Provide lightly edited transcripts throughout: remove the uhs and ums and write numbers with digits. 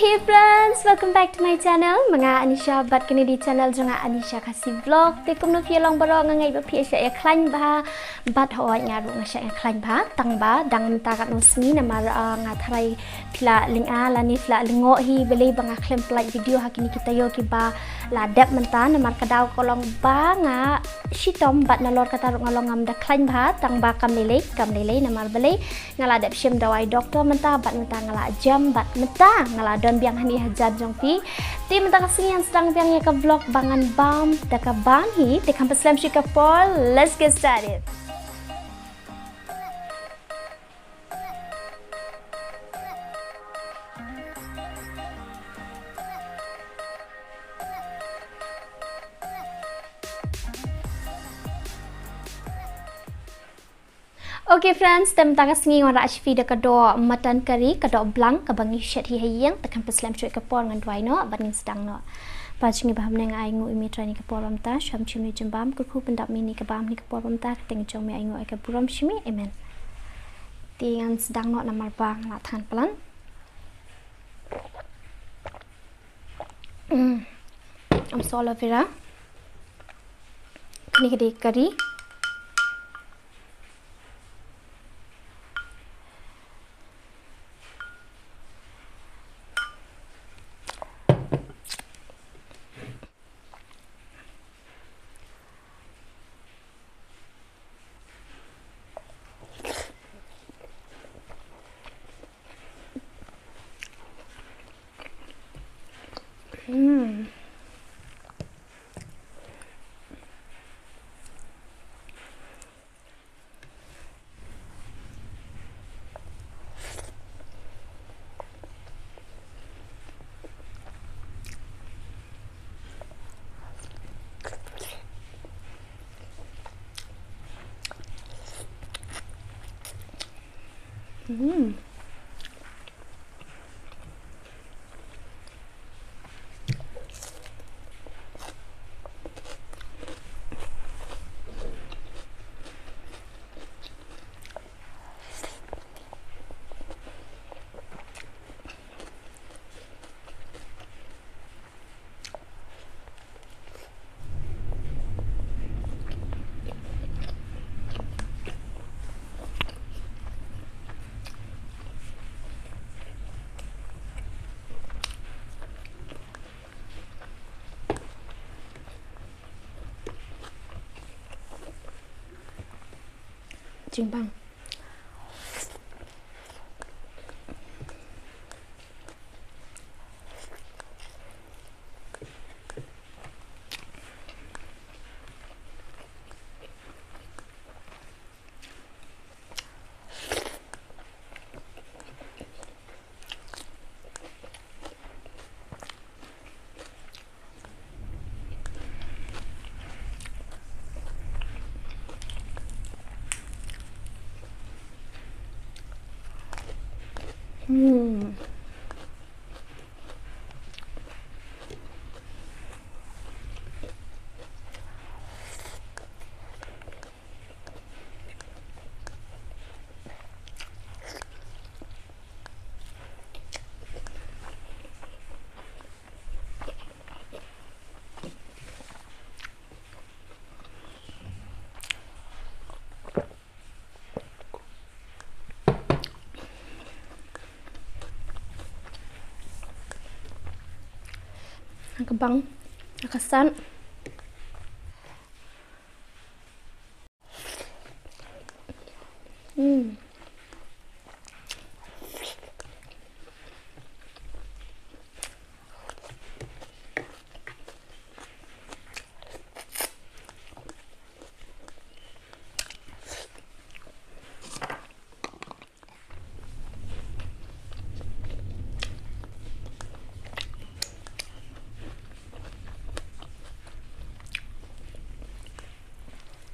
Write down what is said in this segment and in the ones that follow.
Hey friends, welcome back to my channel. Mga Anisha bat kini di channel jonga Anisha kasih vlog. Te kum no long baro ngai ba phi sha khlain ba bat hoi nga ru nga sha khlain ba tang ba dang ta kat no smi na mar nga tharai phla ling a la ni phla lingo hi bele ba nga klem plai video ha kini kita yo ki ba la dep menta na mar kadau kolong ba nga shitom bat na lor kata ru nga long ngam da khlain ba tang ba kam lele na mar bele nga la dep shim dawai doktor menta bat menta nga la jam bat menta nga la biang hani hajab jong pi tim ta kasing yang sedang biang ya ke vlog bangan bam da ka ban hi te kam slam shi ka por. Let's get started. Okay friends, tem ta kasngi ngora ashfi de kado mutton curry kado blanc ka bangi shet hi hayang ta kan paslam choi ka por ngan dwai no baning sedang no pa chingi baham nang ai ngu imi trani ka poram ta sham chimi jambam ku khu pendap mini ka bam ni ka poram ta teng chong me ai ngu ai ka puram shimi amen ti ngan sedang no namar bang la than plan am sola vera kini ka de curry Jimbang. Kebang, kesan.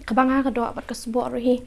Kabanga ka doa pat kasbo rohi.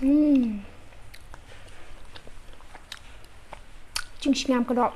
Chung ngam có độ.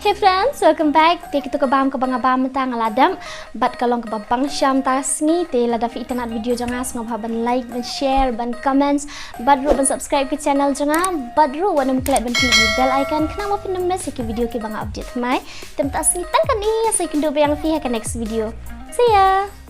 Hey friends, welcome back. Te kita kabam abam tang ladam. Bat kalong kabang syam tasni te lada fi internet video jangas ngabhaban like dan share ban comments. Bat ru ban subscribe ke channel janga. Bat ru wanam klik ban klik bell icon kena mo pin message ke video ke bang update mai. Tem tasni tangkan ni saya kendo bayang fi ke next video. See ya.